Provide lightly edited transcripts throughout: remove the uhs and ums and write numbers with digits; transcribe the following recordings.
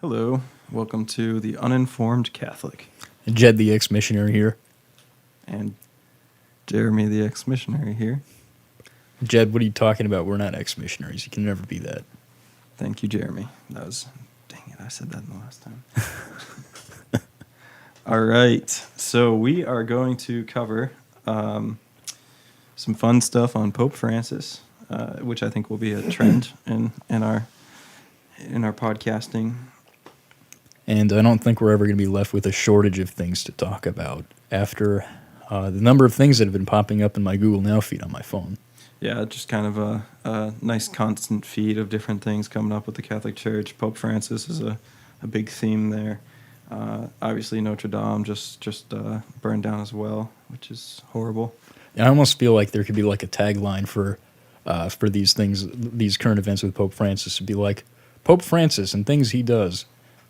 Hello, welcome to the Uninformed Catholic. Jed, the ex-missionary here. And Jeremy, the ex-missionary here. Jed, what are you talking about? We're not ex-missionaries. You can never be that. Thank you, Jeremy. Dang it, I said that in the last time. All right, so we are going to cover some fun stuff on Pope Francis, which I think will be a trend in our podcasting. And I don't think we're ever going to be left with a shortage of things to talk about after the number of things that have been popping up in my Google Now feed on my phone. Yeah, just kind of a nice constant feed of different things coming up with the Catholic Church. Pope Francis is a big theme there. Obviously, Notre Dame just burned down as well, which is horrible. I almost feel like there could be like a tagline for these things, these current events with Pope Francis. It'd be like, Pope Francis and things he does.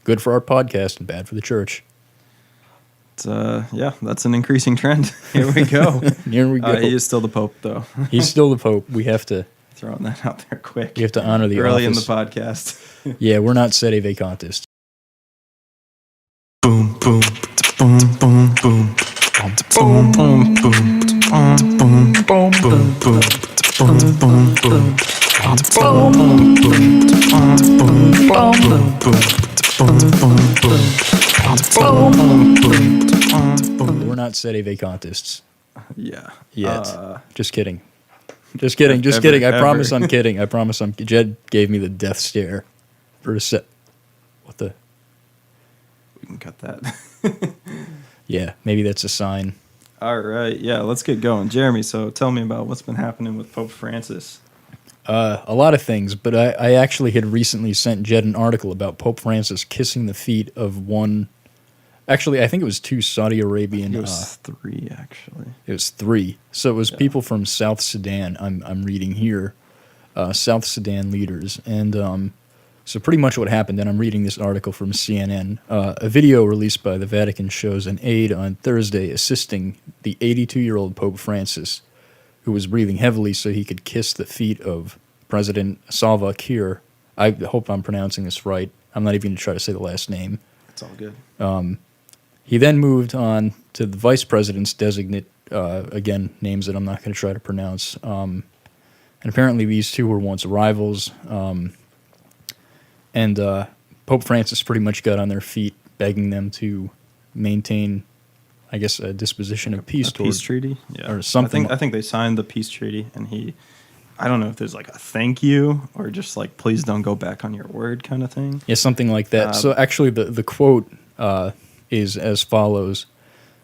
Good for our podcast and bad for the church. It's, that's an increasing trend. Here we go. Here we go. He is still the Pope, though. He's still the Pope. We have to... Throwing that out there quick. We have to honor the early office. In the podcast. Yeah, we're not sede vacantists. Boom, boom, boom, boom, boom. Boom, boom, boom, boom, boom, boom, boom, boom, boom, boom, boom. We're not sede vacantists. Yeah. Yet. Just kidding. Just kidding. I promise I'm kidding. Jed gave me the death stare for a sec. What the? We can cut that. Yeah, maybe that's a sign. All right. Yeah, let's get going. Jeremy, so tell me about what's been happening with Pope Francis. A lot of things, but I actually had recently sent Jed an article about Pope Francis kissing the feet of one. Actually, I think it was two Saudi Arabian. It was three, actually. It was three. So it was people from South Sudan. I'm reading here, South Sudan leaders, and so pretty much what happened. And I'm reading this article from CNN. A video released by the Vatican shows an aide on Thursday assisting the 82-year-old Pope Francis, who was breathing heavily so he could kiss the feet of President Salva Kiir. I hope I'm pronouncing this right. I'm not even going to try to say the last name. It's all good. He then moved on to the vice president's designate, again, names that I'm not going to try to pronounce. And apparently these two were once rivals. And Pope Francis pretty much got on their feet, begging them to maintain, I guess, a disposition of peace. Peace treaty? Yeah. Or something. I think they signed the peace treaty, and I don't know if there's like a thank you or just like, please don't go back on your word kind of thing. Yeah, something like that. So actually the quote is as follows.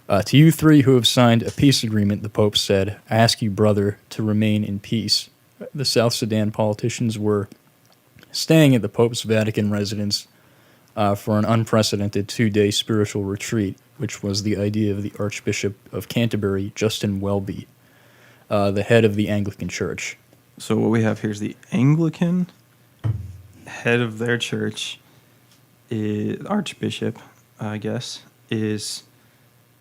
To you three who have signed a peace agreement, the Pope said, I ask you, brother, to remain in peace. The South Sudan politicians were staying at the Pope's Vatican residence for an unprecedented 2-day spiritual retreat, which was the idea of the Archbishop of Canterbury, Justin Welby, the head of the Anglican Church. So what we have here is the Anglican head of their church, Archbishop, I guess, is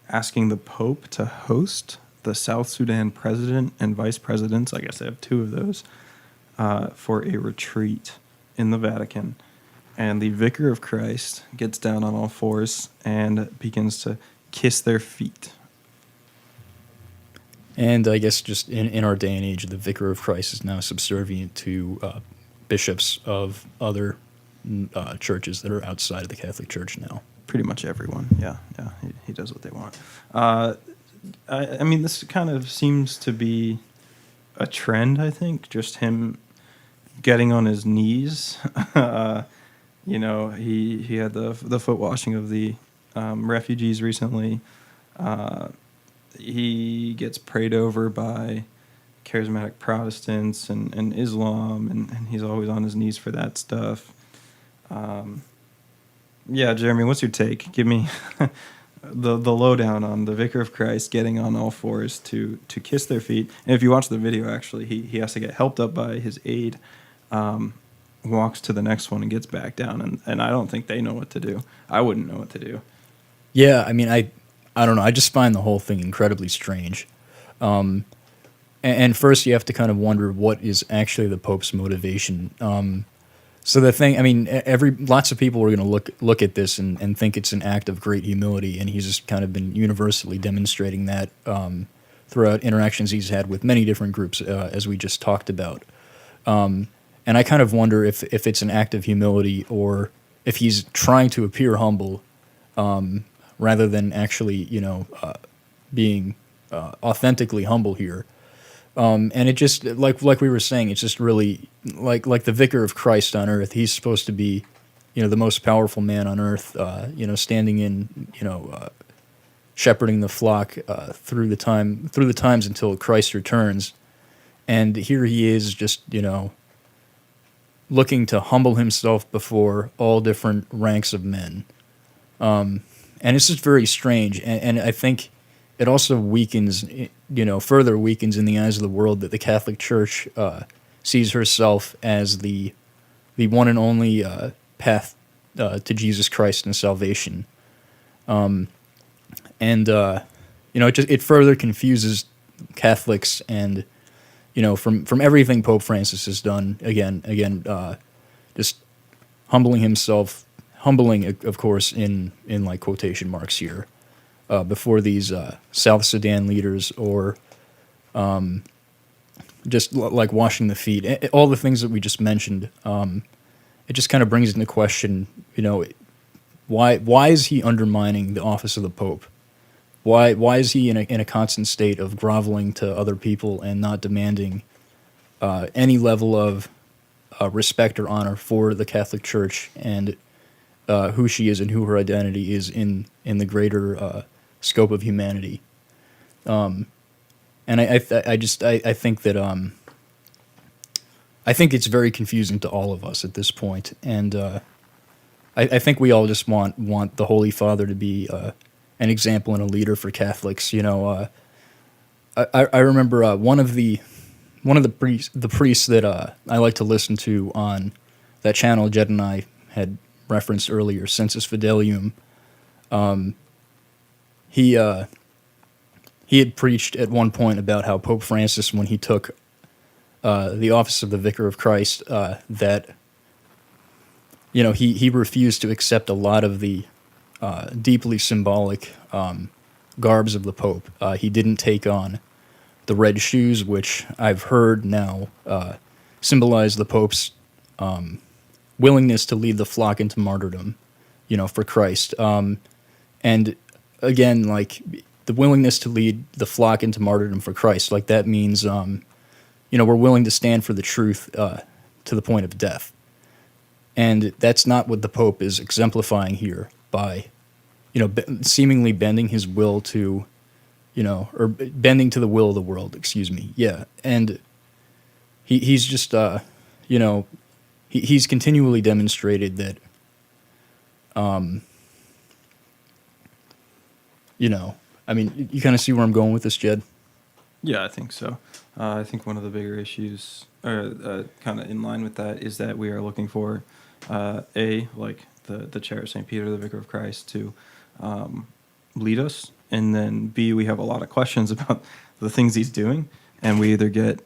asking the Pope to host the South Sudan president and vice presidents, I guess they have two of those, for a retreat in the Vatican. And the Vicar of Christ gets down on all fours and begins to kiss their feet. And I guess just in our day and age, the Vicar of Christ is now subservient to bishops of other churches that are outside of the Catholic Church now. Pretty much everyone, yeah. He does what they want. I mean, this kind of seems to be a trend, I think, just him getting on his knees. He had the foot washing of the refugees recently. He gets prayed over by charismatic Protestants and Islam, and he's always on his knees for that stuff. Yeah, Jeremy, what's your take? Give me the lowdown on the Vicar of Christ getting on all fours to kiss their feet. And if you watch the video, actually, he has to get helped up by his aide, walks to the next one and gets back down. And I don't think they know what to do. I wouldn't know what to do. Yeah, I mean, I don't know. I just find the whole thing incredibly strange. And first you have to kind of wonder what is actually the Pope's motivation. So the thing, I mean, lots of people are going to look at this and think it's an act of great humility, and he's just kind of been universally demonstrating that throughout interactions he's had with many different groups, as we just talked about. And I kind of wonder if it's an act of humility or if he's trying to appear humble rather than actually, being authentically humble here. And it just like we were saying, it's just really like the vicar of Christ on earth. He's supposed to be, the most powerful man on earth. Standing in, shepherding the flock through the times until Christ returns. And here he is, just looking to humble himself before all different ranks of men. And it's just very strange, and I think it also weakens, further weakens in the eyes of the world that the Catholic Church sees herself as the one and only path to Jesus Christ and salvation. It further confuses Catholics, and from everything Pope Francis has done, again, just humbling himself, of course, in like quotation marks here. Before these South Sudan leaders, or just like washing the feet, all the things that we just mentioned, it just kind of brings into question, why is he undermining the office of the Pope? Why is he in a constant state of groveling to other people and not demanding any level of respect or honor for the Catholic Church and who she is and who her identity is in the greater scope of humanity? And I think that I think it's very confusing to all of us at this point, and I think we all just want the Holy Father to be an example and a leader for Catholics. I remember one of the priests that I like to listen to on that channel Jed and I had referenced earlier, Sensus Fidelium. He had preached at one point about how Pope Francis, when he took the office of the Vicar of Christ, that he refused to accept a lot of the deeply symbolic garbs of the Pope. He didn't take on the red shoes, which I've heard now symbolize the Pope's willingness to lead the flock into martyrdom, for Christ. And again, like the willingness to lead the flock into martyrdom for Christ, like that means, we're willing to stand for the truth to the point of death. And that's not what the Pope is exemplifying here by, seemingly bending his will to, or bending to the will of the world, excuse me. Yeah. And he's just, he's continually demonstrated that, I mean, you kind of see where I'm going with this, Jed? Yeah, I think so. I think one of the bigger issues, or kind of in line with that, is that we are looking for, like the chair of St. Peter, the Vicar of Christ, to lead us, and then B, we have a lot of questions about the things he's doing, and we either get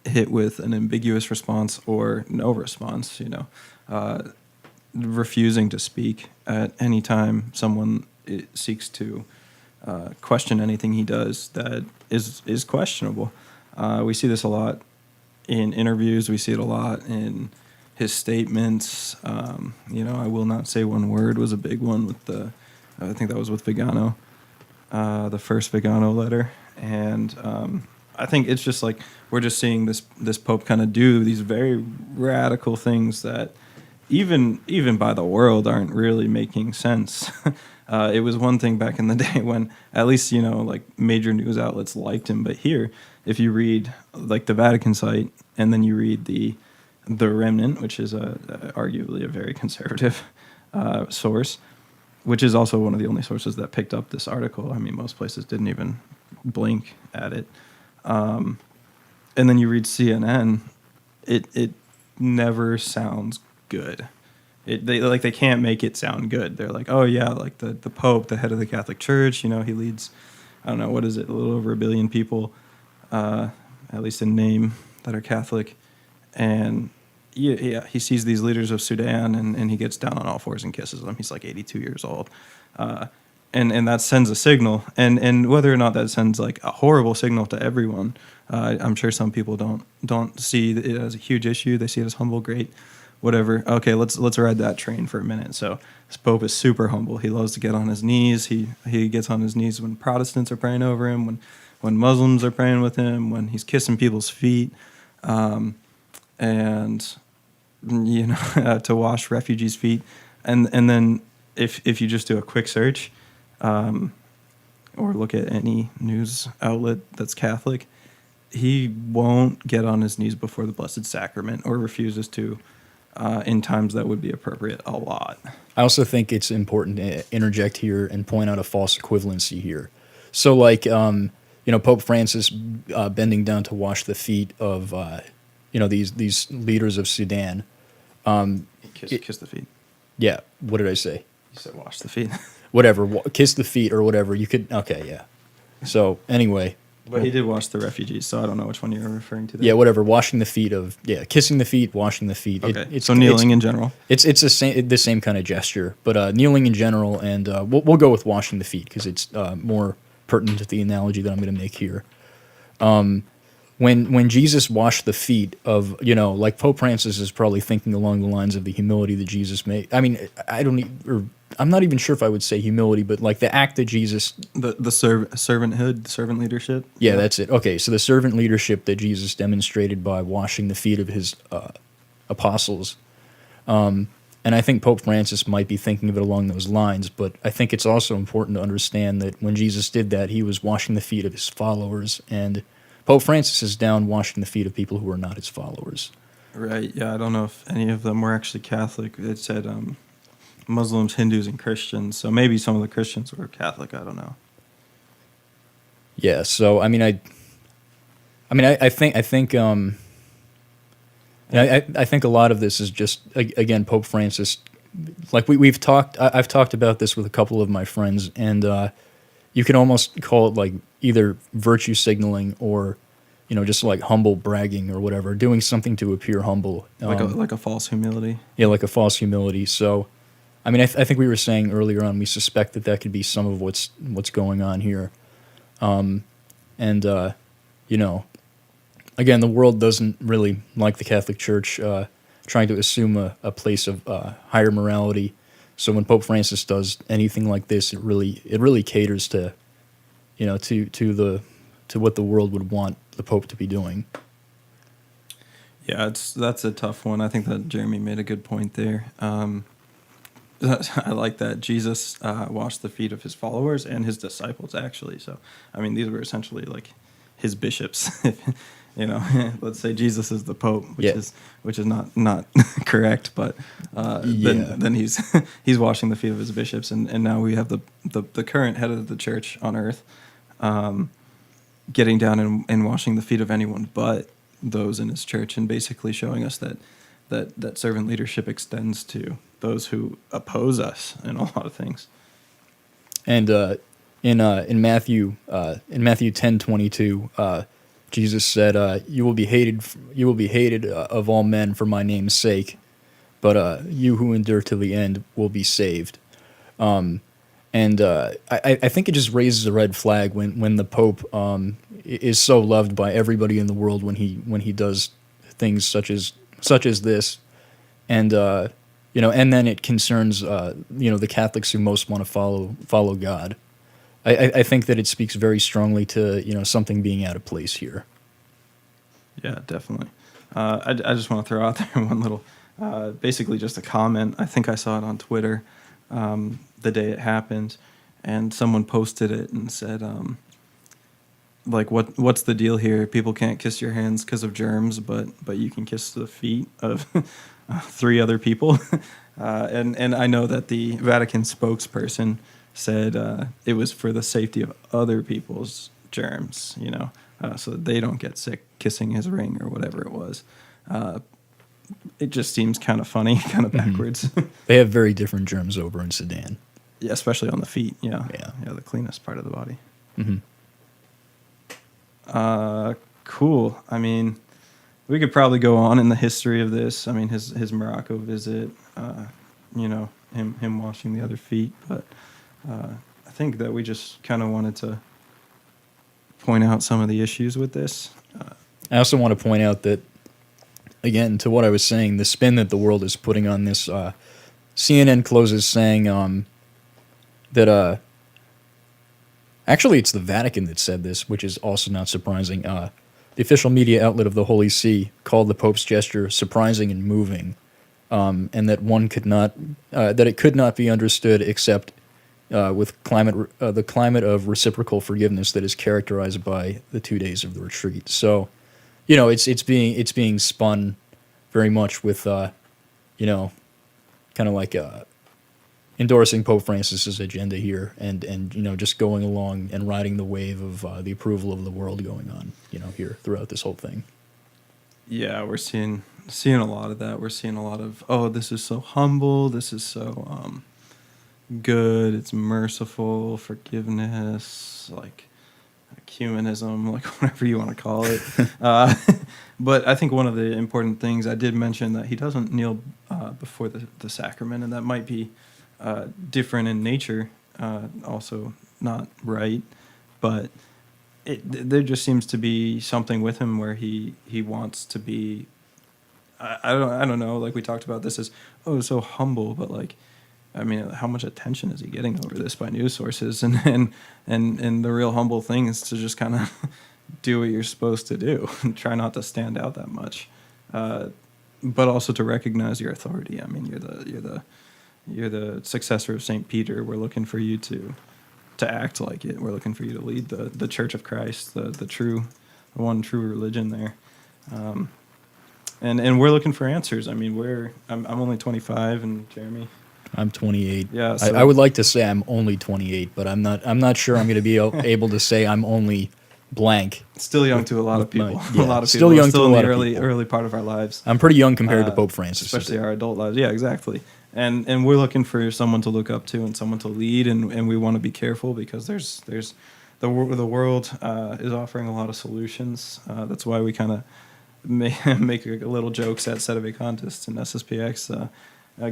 hit with an ambiguous response or no response, refusing to speak at any time someone seeks to question anything he does that is questionable. We see this a lot in interviews. We see it a lot in his statements. I will not say one word was a big one with I think that was with Vigano, the first Vigano letter. And I think it's just like we're just seeing this Pope kind of do these very radical things that even by the world aren't really making sense. It was one thing back in the day when at least, like major news outlets liked him. But here, if you read like the Vatican site and then you read the Remnant, which is arguably a very conservative source, which is also one of the only sources that picked up this article. I mean, most places didn't even blink at it. And then you read CNN, it never sounds good. They can't make it sound good. They're like, oh yeah, like the Pope, the head of the Catholic Church, he leads, I don't know, what is it, a little over 1 billion people, at least in name, that are Catholic, and yeah, he sees these leaders of Sudan, and he gets down on all fours and kisses them. He's like 82 years old. And that sends a signal. And whether or not that sends like a horrible signal to everyone, I'm sure some people don't see it as a huge issue. They see it as humble, great, whatever. Okay, let's ride that train for a minute. So this Pope is super humble. He loves to get on his knees. He gets on his knees when Protestants are praying over him, when Muslims are praying with him, when he's kissing people's feet, and to wash refugees' feet, and then if you just do a quick search, or look at any news outlet that's Catholic, he won't get on his knees before the Blessed Sacrament, or refuses to in times that would be appropriate a lot. I also think it's important to interject here and point out a false equivalency here. So, like, Pope Francis bending down to wash the feet of, these leaders of Sudan. Kiss the feet. Yeah, what did I say? You said wash the feet. Whatever, kiss the feet or whatever. You could, okay, yeah. So, anyway. But he did wash the refugees, so I don't know which one you're referring to there. Yeah, whatever. Washing the feet of, kissing the feet, washing the feet. Okay, so kneeling in general. It's the same kind of gesture, but kneeling in general, and we'll go with washing the feet because it's more pertinent to the analogy that I'm going to make here. When Jesus washed the feet of, like Pope Francis is probably thinking along the lines of the humility that Jesus made. I mean, I'm not even sure if I would say humility, but like the act that Jesus... The servanthood, servant leadership? Yeah, that's it. Okay, so the servant leadership that Jesus demonstrated by washing the feet of his apostles. And I think Pope Francis might be thinking of it along those lines, but I think it's also important to understand that when Jesus did that, he was washing the feet of his followers, and Pope Francis is down washing the feet of people who are not his followers. Right, yeah, I don't know if any of them were actually Catholic. It said Muslims, Hindus, and Christians, so maybe some of the Christians were Catholic, I don't know. Yeah, so, I think a lot of this is just, again, Pope Francis, like I've talked about this with a couple of my friends, and you can almost call it like either virtue signaling or, just like humble bragging or whatever, doing something to appear humble. Like a false humility. Yeah, like a false humility. So, I think we were saying earlier on, we suspect that could be some of what's going on here. Again, the world doesn't really like the Catholic Church trying to assume a place of higher morality. So when Pope Francis does anything like this, it really caters to, to what the world would want the Pope to be doing. Yeah, that's a tough one. I think that Jeremy made a good point there. I like that Jesus washed the feet of his followers and his disciples, actually. So, these were essentially like his bishops. Let's say Jesus is the Pope, which is not correct, but then he's washing the feet of his bishops, and now we have the current head of the church on earth getting down and washing the feet of anyone but those in his church, and basically showing us that servant leadership extends to those who oppose us in a lot of things. And in Matthew 10:22, Jesus said, "You will be hated of all men for my name's sake, but you who endure till the end will be saved." I think it just raises a red flag when the Pope is so loved by everybody in the world when he does things such as this, and then it concerns the Catholics who most want to follow God. I think that it speaks very strongly to something being out of place here. Yeah, definitely. I just want to throw out there one little, basically just a comment. I think I saw it on Twitter the day it happened, and someone posted it and said, what's the deal here? People can't kiss your hands because of germs, but you can kiss the feet of 3 other people. And I know that the Vatican spokesperson said it was for the safety of other people's germs, so that they don't get sick kissing his ring or whatever it was. It just seems kind of funny, kind of backwards. They have very different germs over in Sudan. Yeah, especially on the feet. Yeah, yeah, the cleanest part of the body. Mm-hmm. Cool. we could probably go on in the history of this. I mean, his Morocco visit, him washing the other feet, but I think that we just kind of wanted to point out some of the issues with this. I also want to point out that, again, to what I was saying, the spin that the world is putting on this, CNN closes saying that actually it's the Vatican that said this, which is also not surprising. The official media outlet of the Holy See called the Pope's gesture surprising and moving, and that that it could not be understood except with the climate of reciprocal forgiveness that is characterized by the 2 days of the retreat. So, it's being spun very much with kind of like endorsing Pope Francis's agenda here, and just going along and riding the wave of the approval of the world going on here throughout this whole thing. Yeah, we're seeing a lot of that. We're seeing a lot of, oh, this is so humble, this is so good, it's merciful, forgiveness, like ecumenism, like whatever you want to call it. But I think one of the important things, I did mention that he doesn't kneel before the sacrament, and that might be different in nature, also not right, but there just seems to be something with him where he wants to be. I don't know. Like we talked about, this is so humble, but like, I mean, how much attention is he getting over this by news sources? And the real humble thing is to just kind of do what you're supposed to do and try not to stand out that much, but also to recognize your authority. I mean, you're the successor of Saint Peter. We're looking for you to act like it. We're looking for you to lead the Church of Christ, the one true religion there. And we're looking for answers. I mean, I'm only 25, and Jeremy, I'm 28. Yeah, so I would like to say I'm only 28, but I'm not sure I'm going to be able to say I'm only blank. Still young to a lot of people. Yeah, a lot of still people. young Still to a in lot the of people. early part of our lives. I'm pretty young compared to Pope Francis, especially our adult lives. Yeah, exactly. And we're looking for someone to look up to and someone to lead, and we want to be careful because there's the world is offering a lot of solutions. That's why we kind of make little jokes at Set of a Contest and SSPX.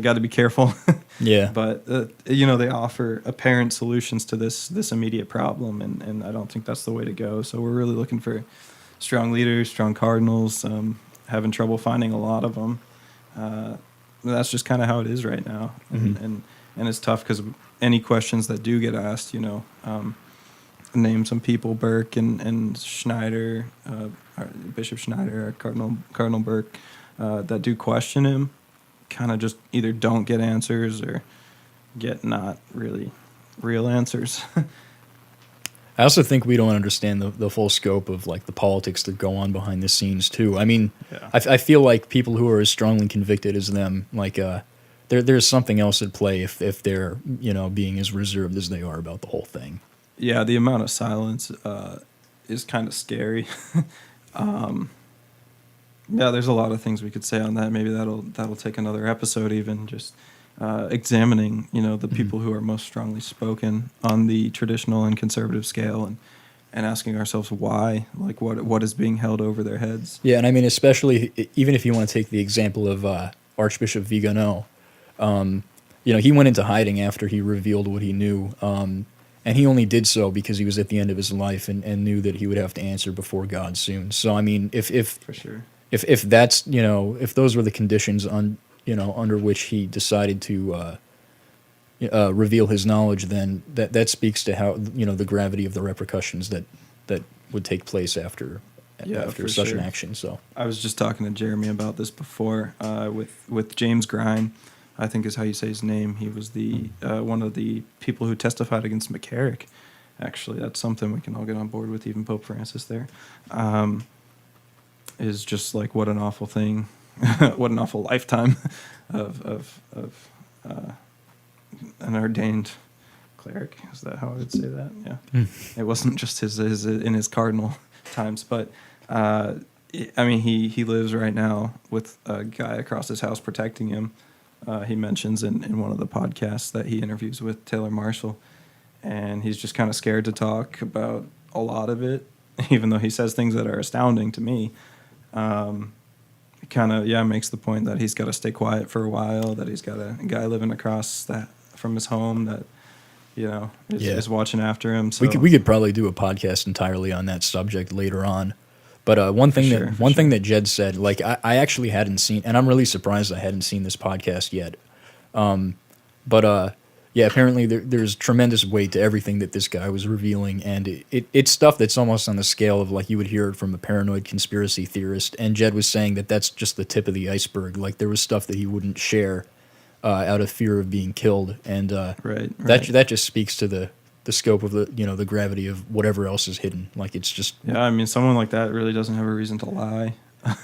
Got to be careful. Yeah. But they offer apparent solutions to this immediate problem, and I don't think that's the way to go. So we're really looking for strong leaders, strong cardinals. Having trouble finding a lot of them. That's just kind of how it is right now, and it's tough because any questions that do get asked, name some people, Burke and Schneider, Bishop Schneider, Cardinal Burke, that do question him, kind of just either don't get answers or get not really real answers. I also think we don't understand the full scope of like the politics that go on behind the scenes too. I mean, yeah. I feel like people who are as strongly convicted as them, like there's something else at play if they're being as reserved as they are about the whole thing. Yeah, the amount of silence is kind of scary. Yeah, there's a lot of things we could say on that. Maybe that'll take another episode, even just examining, the people who are most strongly spoken on the traditional and conservative scale, and asking ourselves why, like what is being held over their heads. Yeah, and I mean, especially even if you want to take the example of Archbishop Vigano, he went into hiding after he revealed what he knew, and he only did so because he was at the end of his life and knew that he would have to answer before God soon. So I mean, if for sure. If that's if those were the conditions under which he decided to reveal his knowledge, then that speaks to how the gravity of the repercussions that would take place after such an action. So I was just talking to Jeremy about this before with James Grine, I think is how you say his name. He was the one of the people who testified against McCarrick. Actually, that's something we can all get on board with, even Pope Francis there. Is just like what an awful thing, what an awful lifetime of an ordained cleric. Is that how I would say that? Yeah. It wasn't just his in his cardinal times, but I mean he lives right now with a guy across his house protecting him. He mentions in one of the podcasts that he interviews with Taylor Marshall, and he's just kind of scared to talk about a lot of it, even though he says things that are astounding to me. kind of makes the point that he's got to stay quiet for a while, that he's got a guy living across that from his home that is watching after him. So We could probably do a podcast entirely on that subject later on. But one thing that Jed said, like I actually hadn't seen, and I'm really surprised I hadn't seen this podcast yet. But yeah, apparently there's tremendous weight to everything that this guy was revealing, and it's stuff that's almost on the scale of like you would hear it from a paranoid conspiracy theorist. And Jed was saying that that's just the tip of the iceberg. Like there was stuff that he wouldn't share out of fear of being killed, and that just speaks to the scope of the gravity of whatever else is hidden. Like it's just I mean, someone like that really doesn't have a reason to lie.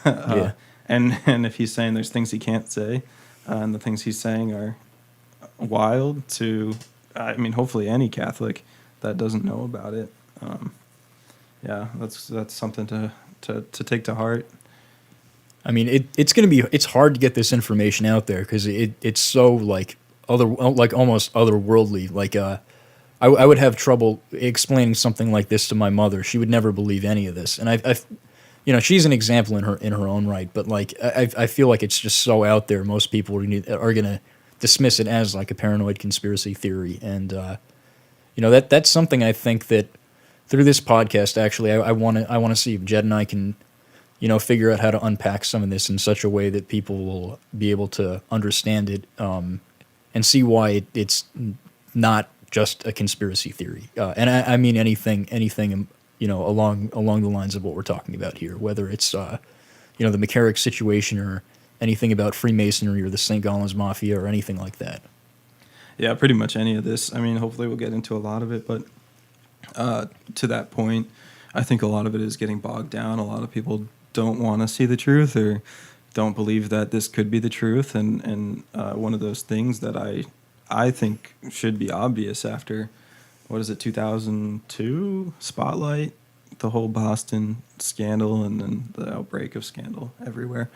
Yeah. And if he's saying there's things he can't say, and the things he's saying are wild to, I mean, hopefully any Catholic that doesn't know about it. That's something to take to heart. I mean, it's hard to get this information out there because it's so like almost otherworldly. Like I would have trouble explaining something like this to my mother. She would never believe any of this, and I she's an example in her own right. But like I feel like it's just so out there. Most people are gonna dismiss it as like a paranoid conspiracy theory, and that's something I think that through this podcast, actually, I want to see if Jed and I can figure out how to unpack some of this in such a way that people will be able to understand it and see why it's not just a conspiracy theory. And I mean anything along the lines of what we're talking about here, whether it's the McCarrick situation or anything about Freemasonry or the St. Gallen's Mafia or anything like that. Yeah, pretty much any of this. I mean, hopefully we'll get into a lot of it, but to that point, I think a lot of it is getting bogged down. A lot of people don't want to see the truth or don't believe that this could be the truth. And one of those things that I think should be obvious after, 2002 Spotlight, the whole Boston scandal and then the outbreak of scandal everywhere,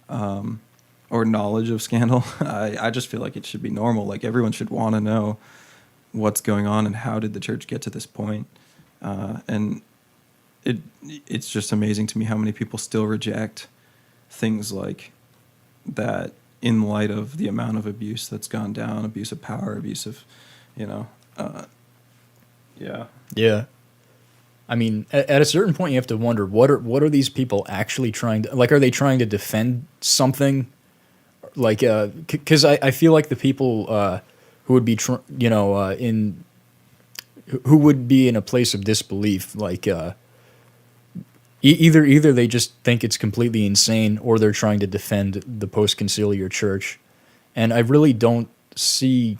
or knowledge of scandal. I just feel like it should be normal. Like everyone should want to know what's going on and how did the church get to this point. And it's just amazing to me how many people still reject things like that in light of the amount of abuse that's gone down, abuse of power, abuse of, Yeah. I mean, at a certain point, you have to wonder what are these people actually trying to like? Are they trying to defend something? Like, because I feel like the people who would be who would be in a place of disbelief, like either they just think it's completely insane, or they're trying to defend the post-conciliar church, and I really don't see.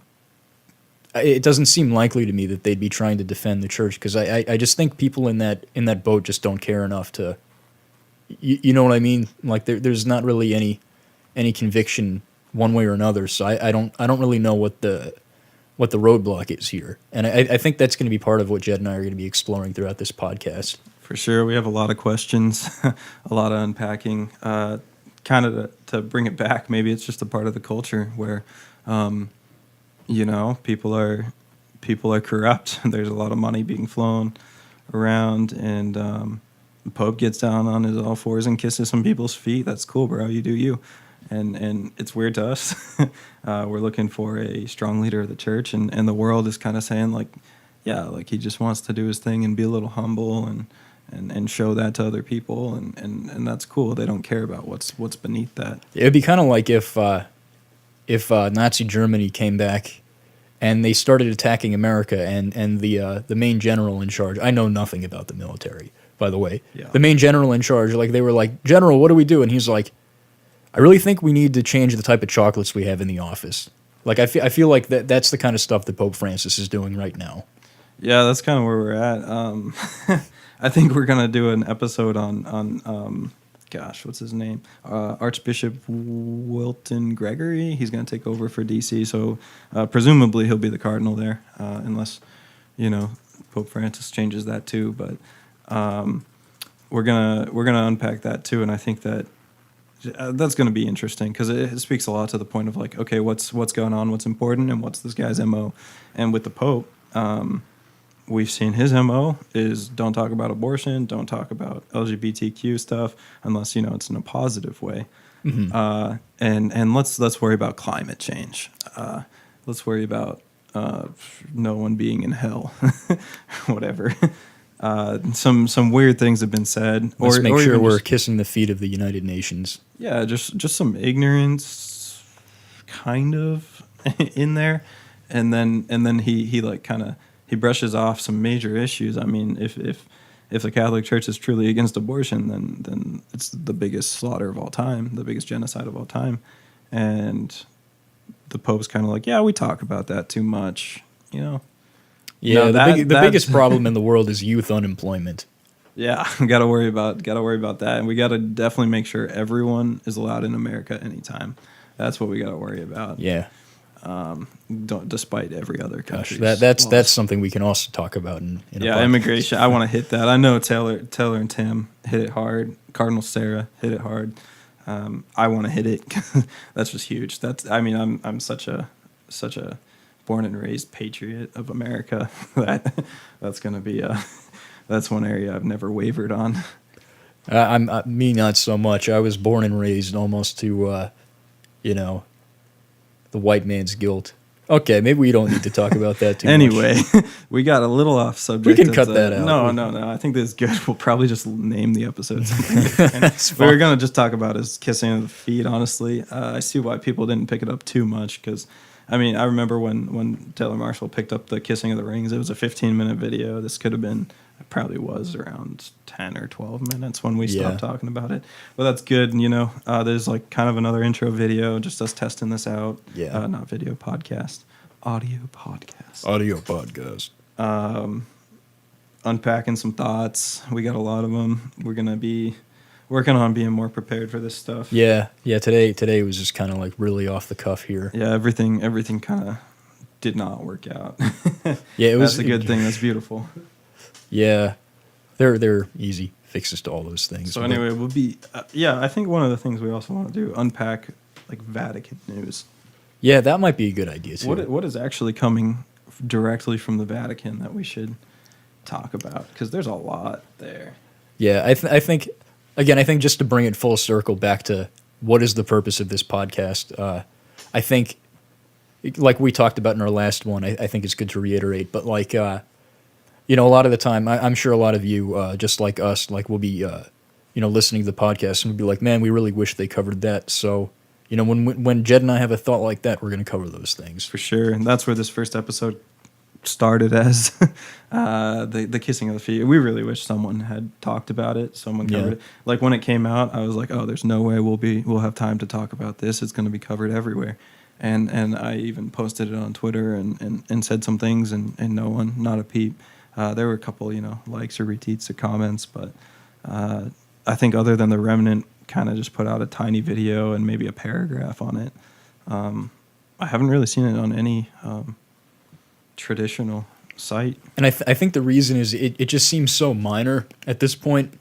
It doesn't seem likely to me that they'd be trying to defend the church because I just think people in that boat just don't care enough to, you know what I mean? Like there's not really any conviction one way or another. So I don't really know what the roadblock is here, and I think that's going to be part of what Jed and I are going to be exploring throughout this podcast. For sure, we have a lot of questions, a lot of unpacking. Kind of to bring it back, maybe it's just a part of the culture where. People are corrupt. There's a lot of money being flown around, and the Pope gets down on his all fours and kisses some people's feet. That's cool, bro. You do you. And it's weird to us. We're looking for a strong leader of the church, and the world is kind of saying like he just wants to do his thing and be a little humble and show that to other people, and that's cool. They don't care about what's beneath that. It'd be kind of like if Nazi Germany came back and they started attacking America, and the main general in charge, I know nothing about the military, by the way. Yeah. The main general in charge, like they were like, General, what do we do? And he's like, I really think we need to change the type of chocolates we have in the office. Like I feel like that's the kind of stuff that Pope Francis is doing right now. Yeah, that's kind of where we're at. I think we're gonna do an episode on what's his name? Archbishop Wilton Gregory. He's going to take over for DC, so presumably he'll be the cardinal there, unless Pope Francis changes that too. But we're gonna unpack that too, and I think that that's going to be interesting because it speaks a lot to the point of like, okay, what's going on, what's important, and what's this guy's MO. And with the Pope, we've seen his MO is don't talk about abortion, don't talk about LGBTQ stuff unless, it's in a positive way. And let's worry about climate change. Let's worry about no one being in hell, whatever. Some weird things have been said. Let's make or sure even we're just, kissing the feet of the United Nations. yeah, just some ignorance, kind of in there, and then he like kind of he brushes off some major issues. I mean, if the Catholic Church is truly against abortion, then it's the biggest slaughter of all time, the biggest genocide of all time, and the Pope's kind of like, yeah, we talk about that too much, you know. Yeah, No, the that biggest problem in the world is youth unemployment. Yeah, gotta worry about that, and we gotta definitely make sure everyone is allowed in America anytime. That's what we gotta worry about. Yeah, Despite every other gosh, country. that's something we can also talk about in a Yeah, podcast. immigration. I want to hit that. I know Taylor and Tim hit it hard. Cardinal Sarah hit it hard. I want to hit it. That's just huge. I'm such a born and raised patriot of America that's gonna be that's one area I've never wavered on. Me not so much. I was born and raised almost to, the white man's guilt. Okay, maybe we don't need to talk about that too much. Anyway, we got a little off subject. We can cut that out. No. I think this is good. We'll probably just name the episode something different. We were going to just talk about his kissing of the feet, honestly. I see why people didn't pick it up too much because, I mean, I remember when Taylor Marshall picked up the kissing of the rings, it was a 15-minute video. This could have been, it probably was around 10 or 12 minutes when we stopped talking about it. But that's good, there's like kind of another intro video, just us testing this out. Yeah. Not video, podcast. Audio podcast. Audio podcast. Unpacking some thoughts. We got a lot of them. We're going to be working on being more prepared for this stuff. Yeah. Today was just kind of like really off the cuff here. Yeah, everything kind of did not work out. Yeah, That's a good thing. That's beautiful. Yeah, they're easy fixes to all those things. So anyway, we'll be I think one of the things we also want to do, unpack like Vatican news. Yeah, that might be a good idea too. What is actually coming directly from the Vatican that we should talk about? Because there's a lot there. Yeah, I think just to bring it full circle back to what is the purpose of this podcast. I think, like we talked about in our last one, I think it's good to reiterate. But like, a lot of the time, I'm sure a lot of you, just like us, like we'll be, listening to the podcast and we'll be like, man, we really wish they covered that. So. When Jed and I have a thought like that, we're going to cover those things. For sure. And that's where this first episode started as the kissing of the feet. We really wish someone had talked about it. Someone covered it. Like when it came out, I was like, oh, there's no way we'll have time to talk about this. It's going to be covered everywhere. And I even posted it on Twitter and said some things and no one, not a peep. There were a couple, likes or retweets or comments, but I think other than the remnant kind of just put out a tiny video and maybe a paragraph on it. I haven't really seen it on any traditional site. And I think the reason is it just seems so minor at this point.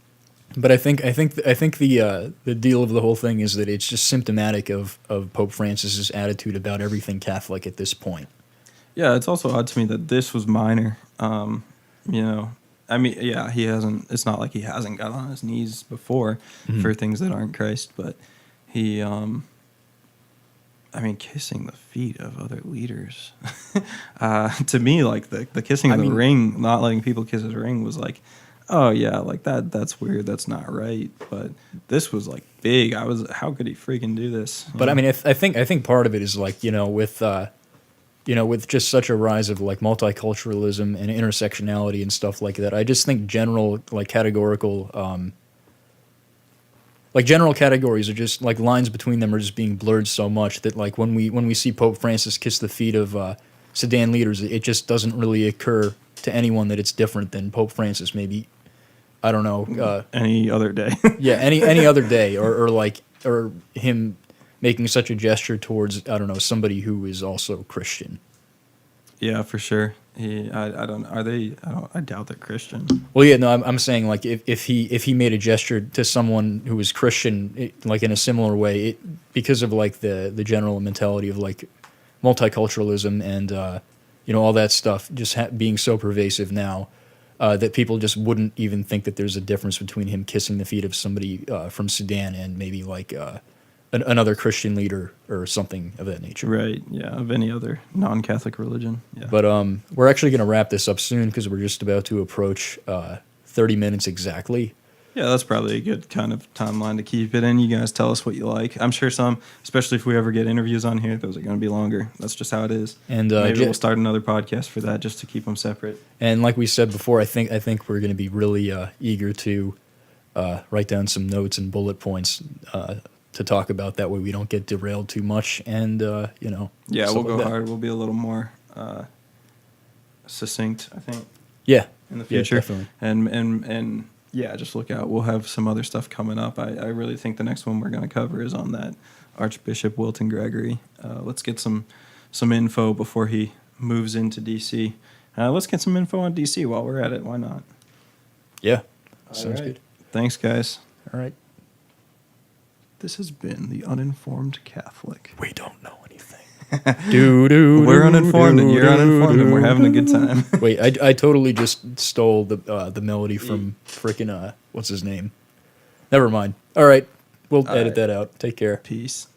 But I think the deal of the whole thing is that it's just symptomatic of Pope Francis's attitude about everything Catholic at this point. Yeah, it's also odd to me that this was minor. I mean, yeah, he hasn't. It's not like he hasn't got on his knees before for things that aren't Christ, but he, kissing the feet of other leaders. To me, like the kissing of the ring, not letting people kiss his ring, was like, oh yeah, like that's weird. That's not right. But this was like big. How could he freaking do this? But I mean, I think part of it is like with just such a rise of like multiculturalism and intersectionality and stuff like that, I just think general categories are just like lines between them are just being blurred so much that like when we see Pope Francis kiss the feet of Sudan leaders, it just doesn't really occur to anyone that it's different than Pope Francis. Maybe, I don't know, any other day. Yeah, any other day, or him making such a gesture towards, I don't know, somebody who is also Christian. Yeah, for sure. I doubt they're Christian. Well, yeah, no, I'm saying like if he made a gesture to someone who was Christian, like in a similar way, because of like the general mentality of like multiculturalism and all that stuff just being so pervasive now, that people just wouldn't even think that there's a difference between him kissing the feet of somebody from Sudan and maybe like another Christian leader or something of that nature. Right. Yeah. Of any other non-Catholic religion. Yeah. But we're actually going to wrap this up soon because we're just about to approach 30 minutes exactly. Yeah, that's probably a good kind of timeline to keep it in. You guys tell us what you like. I'm sure some, especially if we ever get interviews on here, those are going to be longer. That's just how it is. And maybe we'll start another podcast for that just to keep them separate. And like we said before, I think we're going to be really eager to write down some notes and bullet points to talk about. That way we don't get derailed too much. And yeah, we'll go hard. We'll be a little more succinct, I think. Yeah, in the future. Yeah, definitely. And yeah, just look out. We'll have some other stuff coming up. I really think the next one we're going to cover is on that Archbishop Wilton Gregory. Let's get some info before he moves into D.C. Let's get some info on D.C. while we're at it. Why not? Yeah, sounds good. Thanks, guys. All right. This has been the Uninformed Catholic. We don't know anything. We're uninformed and you're uninformed and we're having a good time. Wait, I totally just stole the melody from frickin' what's his name? Never mind. All right, we'll edit that out. Take care. Peace.